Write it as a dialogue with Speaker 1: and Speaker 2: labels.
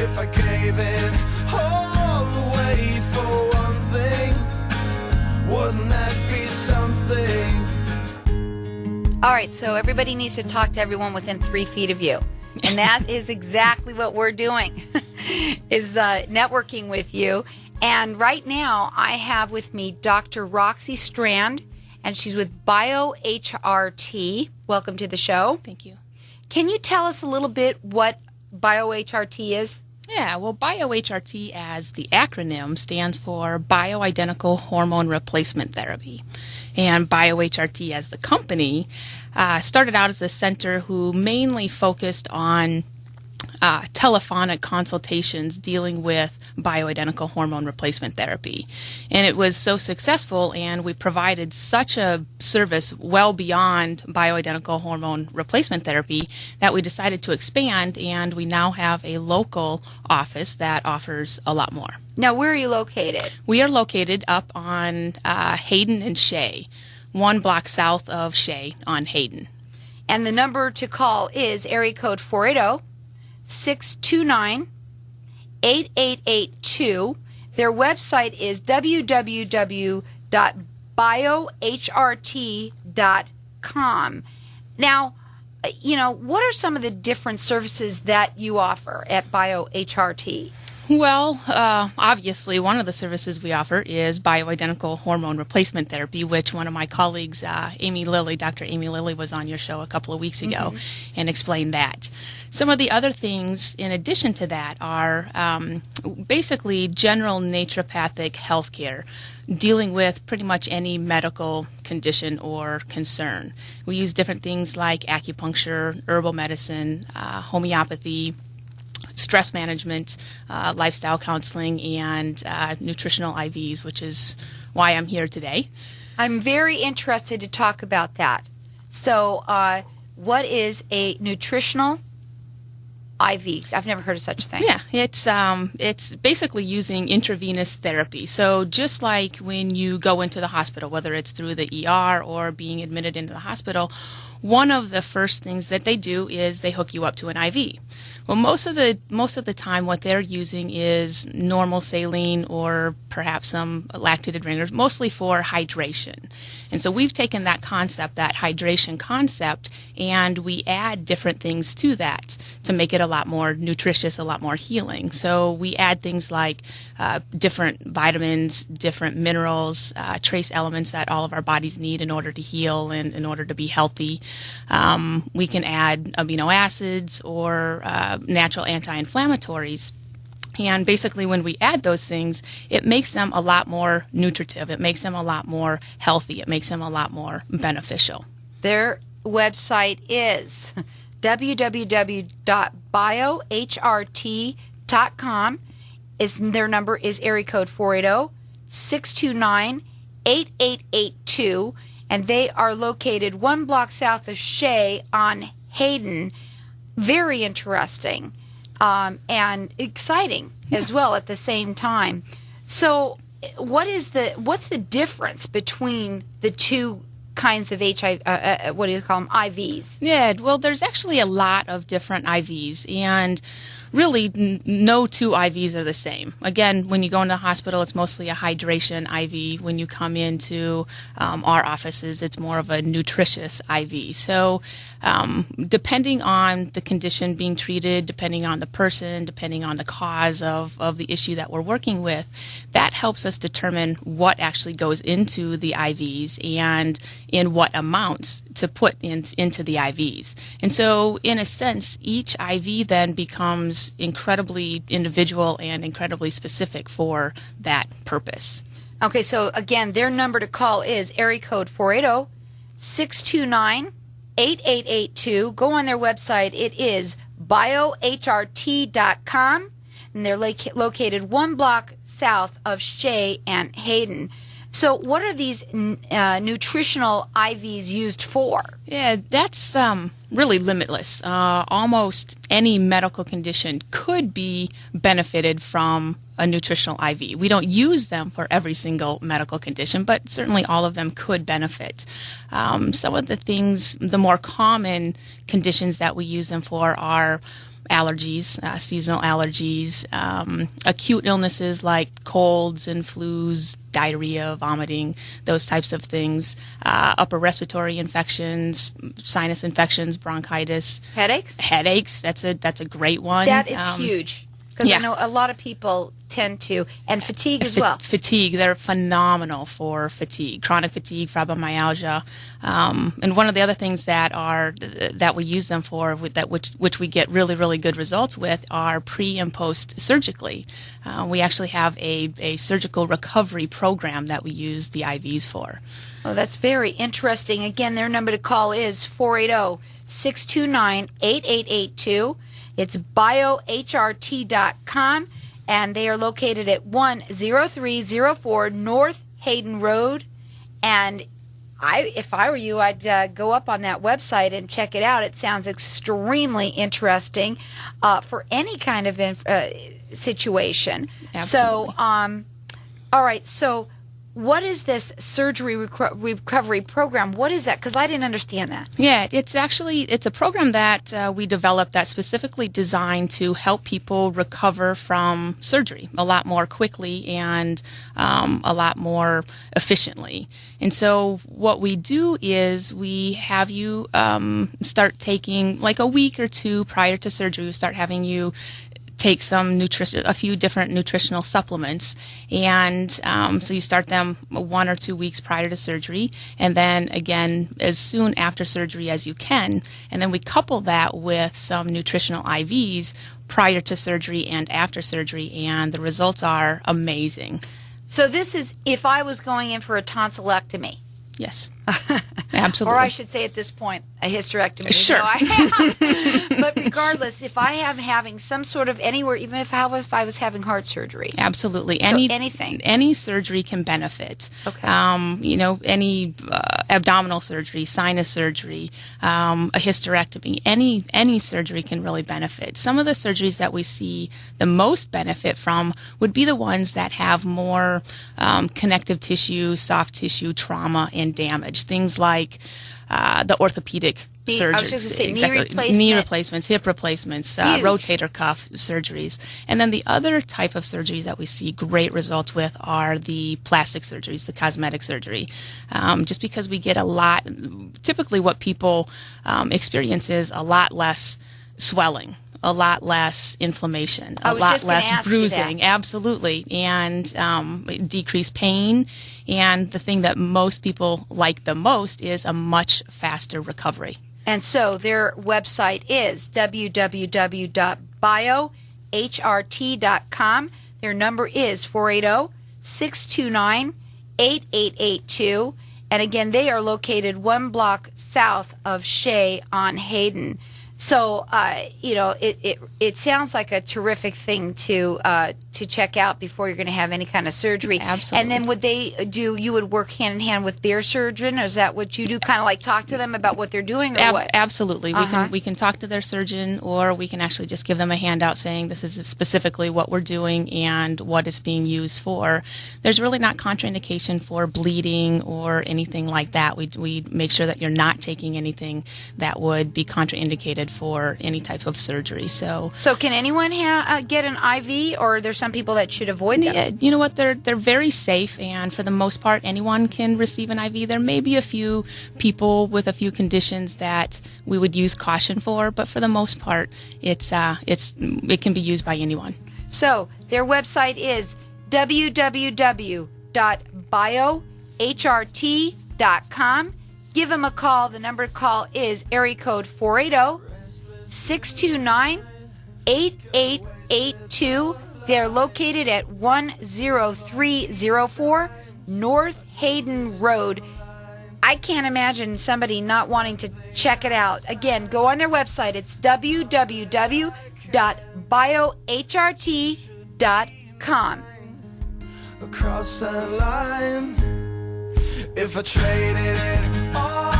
Speaker 1: if I gave it all away for one thing? Wouldn't that be something?
Speaker 2: All right, so everybody needs to talk to everyone within 3 feet of you. And that is exactly what we're doing, is networking with you. And right now, I have with me Dr. Roxy Strand, and she's with BioHRT. Welcome to the show.
Speaker 3: Thank you.
Speaker 2: Can you tell us a little bit what BioHRT is?
Speaker 3: Yeah, well, BioHRT, as the acronym, stands for Bioidentical Hormone Replacement Therapy. And BioHRT, as the company, started out as a center who mainly focused on telephonic consultations dealing with bioidentical hormone replacement therapy. And it was so successful, and we provided such a service well beyond bioidentical hormone replacement therapy that we decided to expand, and we now have a local office that offers a lot more.
Speaker 2: Now, where are you located?
Speaker 3: We are located up on Hayden and Shea, 1 block south of Shea on Hayden.
Speaker 2: And the number to call is area code 480-629-8882. Their website is www.biohrt.com. Now, what are some of the different services that you offer at BioHRT?
Speaker 3: Well, obviously, one of the services we offer is bioidentical hormone replacement therapy, which one of my colleagues, Dr. Amy Lilly, was on your show a couple of weeks ago and explained that. Some of the other things in addition to that are basically general naturopathic healthcare, dealing with pretty much any medical condition or concern. We use different things like acupuncture, herbal medicine, homeopathy, stress management, lifestyle counseling, and nutritional IVs, which is why I'm here today.
Speaker 2: I'm very interested to talk about that. So, what is a nutritional IV? I've never heard of such a thing.
Speaker 3: Yeah, it's basically using intravenous therapy. So just like when you go into the hospital, whether it's through the ER or being admitted into the hospital, one of the first things that they do is they hook you up to an IV. Well, most of the time, what they're using is normal saline or perhaps some lactated ringers, mostly for hydration. And so we've taken that concept, that hydration concept, and we add different things to that to make it a lot more nutritious, a lot more healing. So we add things like different vitamins, different minerals, trace elements that all of our bodies need in order to heal and in order to be healthy. We can add amino acids or natural anti-inflammatories. And basically when we add those things, it makes them a lot more nutritive. It makes them a lot more healthy. It makes them a lot more beneficial.
Speaker 2: Their website is www.biohrt.com. Their number is area code 480-629-8882. And they are located 1 block south of Shea on Hayden. Very interesting and exciting as well at the same time. So what's the difference between the two kinds of IVs?
Speaker 3: Yeah, well, there's actually a lot of different IVs, and really no two IVs are the same. Again, when you go into the hospital, it's mostly a hydration IV. When you come into our offices, it's more of a nutritious IV. So depending on the condition being treated, depending on the person, depending on the cause of the issue that we're working with, that helps us determine what actually goes into the IVs and in what amounts to put into the IVs. And so, in a sense, each IV then becomes incredibly individual and incredibly specific for that purpose.
Speaker 2: Okay, so again, their number to call is area code 480-629-8882. Go on their website. It is biohrt.com, and they're located 1 block south of Shea and Hayden. So what are these nutritional IVs used for?
Speaker 3: Yeah, that's really limitless. Almost any medical condition could be benefited from a nutritional IV. We don't use them for every single medical condition, but certainly all of them could benefit. Some of the more common conditions that we use them for are allergies, seasonal allergies, acute illnesses like colds and flus, diarrhea, vomiting, those types of things, upper respiratory infections, sinus infections, bronchitis,
Speaker 2: headaches.
Speaker 3: That's a great one.
Speaker 2: That is huge, because I know a lot of people tend to, and fatigue as well.
Speaker 3: Fatigue, they're phenomenal for fatigue, chronic fatigue, fibromyalgia, and one of the other things that we use them for, which we get really good results with, are pre and post surgically. We actually have a surgical recovery program that we use the IVs for.
Speaker 2: Oh, that's very interesting. Again, their number to call is 480-629-8882. It's BioHRT.com. And they are located at 10304 North Hayden Road. And if I were you, I'd go up on that website and check it out. It sounds extremely interesting for any kind of situation.
Speaker 3: Absolutely.
Speaker 2: So, all right. So, what is this surgery recovery program? What is that? Because I didn't understand that.
Speaker 3: Yeah, it's a program that we developed that's specifically designed to help people recover from surgery a lot more quickly and a lot more efficiently. And so what we do is we have you start taking, like a week or two prior to surgery, we start having you take a few different nutritional supplements, and so you start them 1 or 2 weeks prior to surgery, and then again as soon after surgery as you can, and then we couple that with some nutritional IVs prior to surgery and after surgery, and the results are amazing.
Speaker 2: So this is if I was going in for a tonsillectomy.
Speaker 3: Yes. Absolutely.
Speaker 2: Or I should say at this point, a hysterectomy.
Speaker 3: Sure.
Speaker 2: No, I have. But regardless, if I am having some sort of anywhere, even if I was having heart surgery.
Speaker 3: Absolutely.
Speaker 2: So anything.
Speaker 3: Any surgery can benefit.
Speaker 2: Okay.
Speaker 3: Any abdominal surgery, sinus surgery, a hysterectomy, any surgery can really benefit. Some of the surgeries that we see the most benefit from would be the ones that have more connective tissue, soft tissue, trauma, and damage. Things like the orthopedic surgeries.
Speaker 2: I was just going to say
Speaker 3: knee replacements, hip replacements, rotator cuff surgeries. And then the other type of surgeries that we see great results with are the plastic surgeries, the cosmetic surgery. Just because we get typically what people experience is a lot less swelling, a lot less inflammation, a lot less bruising. Absolutely. And decreased pain. And the thing that most people like the most is a much faster recovery.
Speaker 2: And so their website is www.biohrt.com. Their number is 480-629-8882. And again, they are located 1 block south of Shea on Hayden. So, it sounds like a terrific thing to check out before you're going to have any kind of surgery.
Speaker 3: Absolutely.
Speaker 2: And then you would work hand in hand with their surgeon, or is that what you do? Kind of like talk to them about what they're doing, or what?
Speaker 3: Absolutely. We can talk to their surgeon, or we can actually just give them a handout saying this is specifically what we're doing and what it's being used for. There's really not contraindication for bleeding or anything like that. We make sure that you're not taking anything that would be contraindicated for any type of surgery. So
Speaker 2: can anyone get an IV, or are there some people that should avoid them?
Speaker 3: Yeah, you know what? They're very safe, and for the most part, anyone can receive an IV. There may be a few people with a few conditions that we would use caution for, but for the most part, it can be used by anyone.
Speaker 2: So their website is www.biohrt.com. Give them a call. The number to call is area code 480-629-8882. They're located at 10304 North Hayden Road. I can't imagine somebody not wanting to check it out. Again, go on their website. It's www.biohrt.com.
Speaker 1: Across that line, if I traded it all